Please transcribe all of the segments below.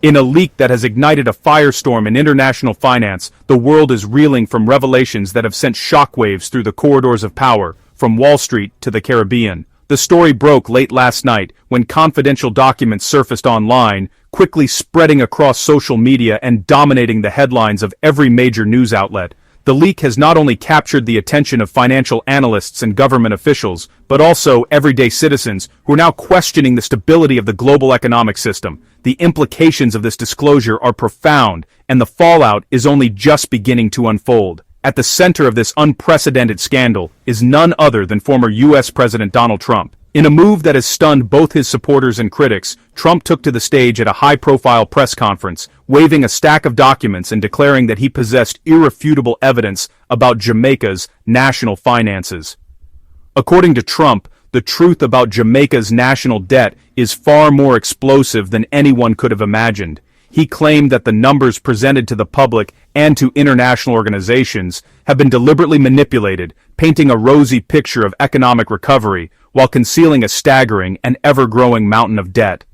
In a leak that has ignited a firestorm in international finance, the world is reeling from revelations that have sent shockwaves through the corridors of power, from Wall Street to the Caribbean. The story broke late last night when confidential documents surfaced online, quickly spreading across social media and dominating the headlines of every major news outlet. The leak has not only captured the attention of financial analysts and government officials, but also everyday citizens who are now questioning the stability of the global economic system. The implications of this disclosure are profound, and the fallout is only just beginning to unfold. At the center of this unprecedented scandal is none other than former U.S. President Donald Trump. In a move that has stunned both his supporters and critics, Trump took to the stage at a high-profile press conference, waving a stack of documents and declaring that he possessed irrefutable evidence about Jamaica's national finances. According to Trump, the truth about Jamaica's national debt is far more explosive than anyone could have imagined. He claimed that the numbers presented to the public and to international organizations have been deliberately manipulated, painting a rosy picture of economic recovery while concealing a staggering and ever-growing mountain of debt.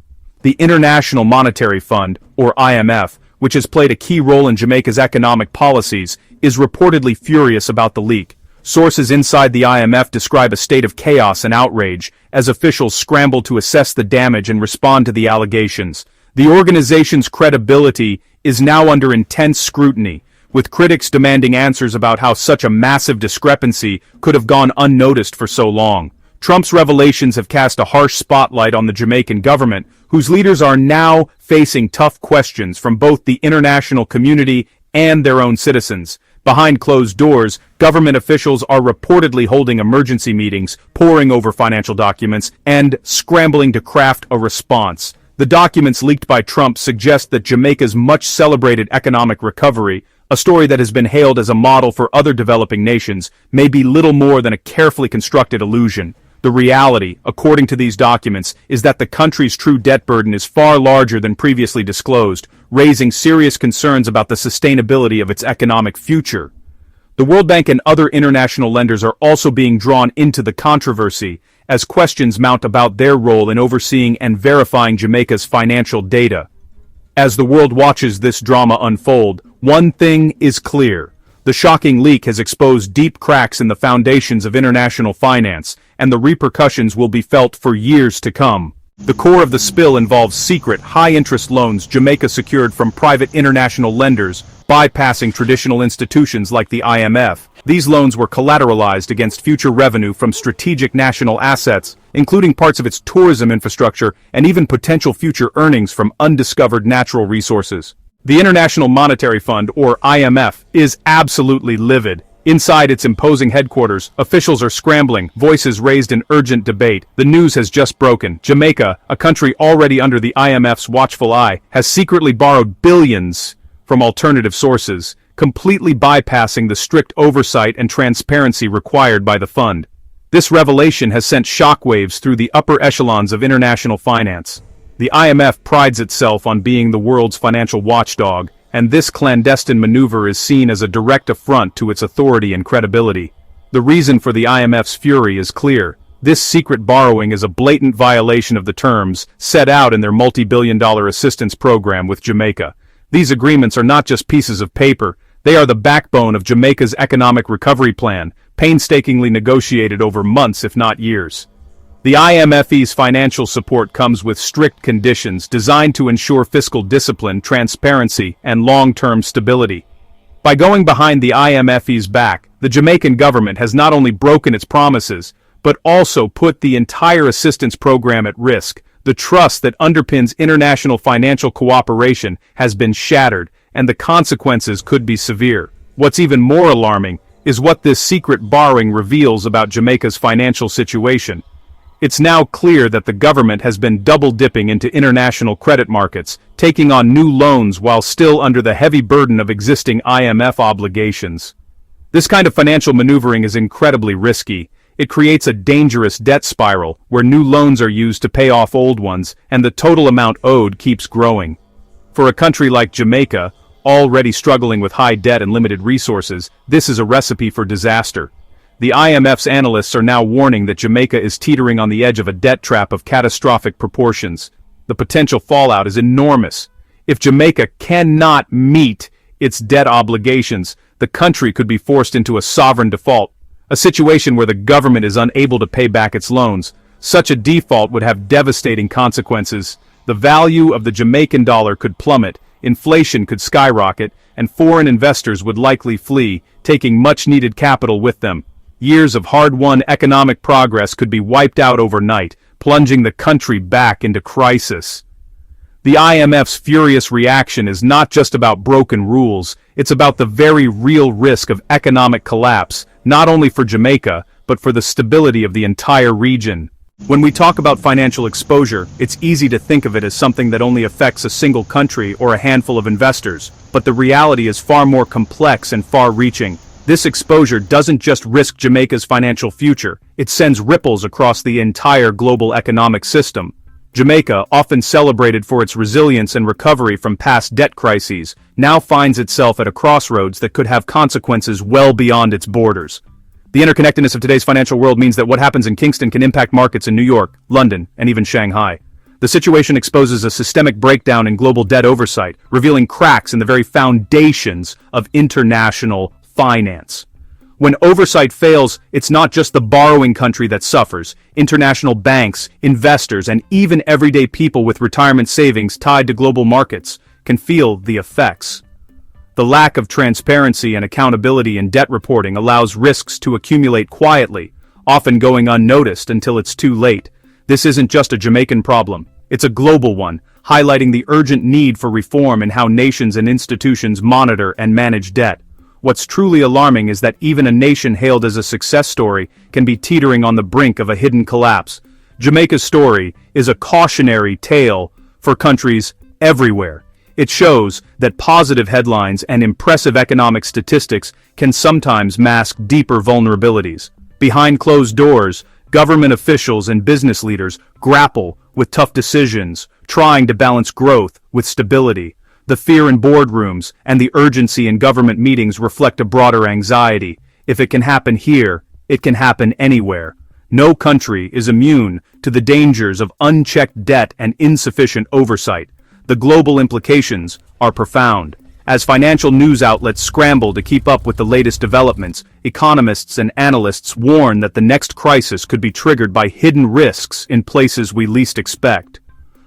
The International Monetary Fund, or IMF, which has played a key role in Jamaica's economic policies, is reportedly furious about the leak. Sources inside the IMF describe a state of chaos and outrage as officials scramble to assess the damage and respond to the allegations. The organization's credibility is now under intense scrutiny, with critics demanding answers about how such a massive discrepancy could have gone unnoticed for so long. Trump's revelations have cast a harsh spotlight on the Jamaican government, whose leaders are now facing tough questions from both the international community and their own citizens. Behind closed doors, government officials are reportedly holding emergency meetings, poring over financial documents, and scrambling to craft a response. The documents leaked by Trump suggest that Jamaica's much-celebrated economic recovery, a story that has been hailed as a model for other developing nations, may be little more than a carefully constructed illusion. The reality, according to these documents, is that the country's true debt burden is far larger than previously disclosed, raising serious concerns about the sustainability of its economic future. The World Bank and other international lenders are also being drawn into the controversy, as questions mount about their role in overseeing and verifying Jamaica's financial data. As the world watches this drama unfold, one thing is clear. The shocking leak has exposed deep cracks in the foundations of international finance, and the repercussions will be felt for years to come. The core of the spill involves secret, high-interest loans Jamaica secured from private international lenders, bypassing traditional institutions like the IMF. These loans were collateralized against future revenue from strategic national assets, including parts of its tourism infrastructure and even potential future earnings from undiscovered natural resources. The International Monetary Fund, or IMF, is absolutely livid. Inside its imposing headquarters, officials are scrambling, voices raised in urgent debate. The news has just broken. Jamaica, a country already under the IMF's watchful eye, has secretly borrowed billions from alternative sources, completely bypassing the strict oversight and transparency required by the fund. This revelation has sent shockwaves through the upper echelons of international finance. The IMF prides itself on being the world's financial watchdog, and this clandestine maneuver is seen as a direct affront to its authority and credibility. The reason for the IMF's fury is clear. This secret borrowing is a blatant violation of the terms set out in their multi-billion-dollar assistance program with Jamaica. These agreements are not just pieces of paper, they are the backbone of Jamaica's economic recovery plan, painstakingly negotiated over months if not years. The IMF's financial support comes with strict conditions designed to ensure fiscal discipline, transparency, and long-term stability. By going behind the IMF's back, the Jamaican government has not only broken its promises, but also put the entire assistance program at risk. The trust that underpins international financial cooperation has been shattered, and the consequences could be severe. What's even more alarming is what this secret borrowing reveals about Jamaica's financial situation. It's now clear that the government has been double-dipping into international credit markets, taking on new loans while still under the heavy burden of existing IMF obligations. This kind of financial maneuvering is incredibly risky. It creates a dangerous debt spiral where new loans are used to pay off old ones, and the total amount owed keeps growing. For a country like Jamaica, already struggling with high debt and limited resources, this is a recipe for disaster. The IMF's analysts are now warning that Jamaica is teetering on the edge of a debt trap of catastrophic proportions. The potential fallout is enormous. If Jamaica cannot meet its debt obligations, the country could be forced into a sovereign default, a situation where the government is unable to pay back its loans. Such a default would have devastating consequences. The value of the Jamaican dollar could plummet, inflation could skyrocket, and foreign investors would likely flee, taking much-needed capital with them. Years of hard-won economic progress could be wiped out overnight, plunging the country back into crisis. The IMF's furious reaction is not just about broken rules, it's about the very real risk of economic collapse, not only for Jamaica, but for the stability of the entire region. When we talk about financial exposure, it's easy to think of it as something that only affects a single country or a handful of investors, but the reality is far more complex and far-reaching. This exposure doesn't just risk Jamaica's financial future, it sends ripples across the entire global economic system. Jamaica, often celebrated for its resilience and recovery from past debt crises, now finds itself at a crossroads that could have consequences well beyond its borders. The interconnectedness of today's financial world means that what happens in Kingston can impact markets in New York, London, and even Shanghai. The situation exposes a systemic breakdown in global debt oversight, revealing cracks in the very foundations of international finance. When oversight fails, it's not just the borrowing country that suffers. International banks, investors, and even everyday people with retirement savings tied to global markets can feel the effects. The lack of transparency and accountability in debt reporting allows risks to accumulate quietly, often going unnoticed until it's too late. This isn't just a Jamaican problem, it's a global one, highlighting the urgent need for reform in how nations and institutions monitor and manage debt. What's truly alarming is that even a nation hailed as a success story can be teetering on the brink of a hidden collapse. Jamaica's story is a cautionary tale for countries everywhere. It shows that positive headlines and impressive economic statistics can sometimes mask deeper vulnerabilities. Behind closed doors, government officials and business leaders grapple with tough decisions, trying to balance growth with stability. The fear in boardrooms and the urgency in government meetings reflect a broader anxiety. If it can happen here, it can happen anywhere. No country is immune to the dangers of unchecked debt and insufficient oversight. The global implications are profound. As financial news outlets scramble to keep up with the latest developments, economists and analysts warn that the next crisis could be triggered by hidden risks in places we least expect.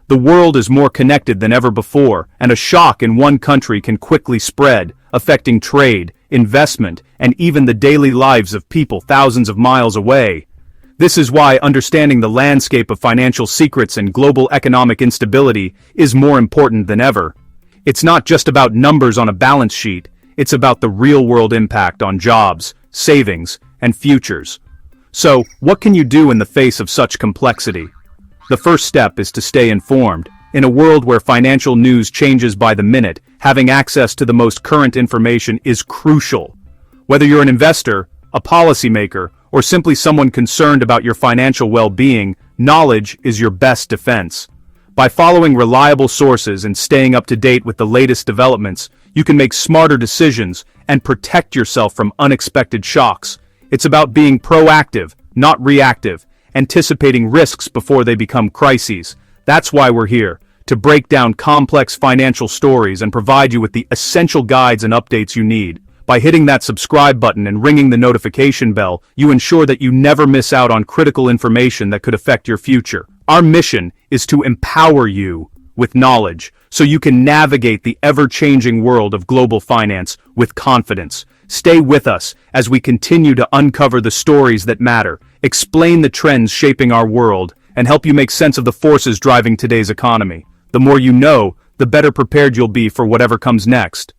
The world is more connected than ever before, and a shock in one country can quickly spread, affecting trade, investment, and even the daily lives of people thousands of miles away. This is why understanding the landscape of financial secrets and global economic instability is more important than ever. It's not just about numbers on a balance sheet, it's about the real-world impact on jobs, savings, and futures. So, what can you do in the face of such complexity? The first step is to stay informed. In a world where financial news changes by the minute, having access to the most current information is crucial. Whether you're an investor, a policymaker, or simply someone concerned about your financial well-being, knowledge is your best defense. By following reliable sources and staying up to date with the latest developments, you can make smarter decisions and protect yourself from unexpected shocks. It's about being proactive, not reactive, anticipating risks before they become crises. That's why we're here, to break down complex financial stories and provide you with the essential guides and updates you need. By hitting that subscribe button and ringing the notification bell, you ensure that you never miss out on critical information that could affect your future. Our mission is to empower you with knowledge so you can navigate the ever-changing world of global finance with confidence. Stay with us as we continue to uncover the stories that matter, explain the trends shaping our world, and help you make sense of the forces driving today's economy. The more you know, the better prepared you'll be for whatever comes next.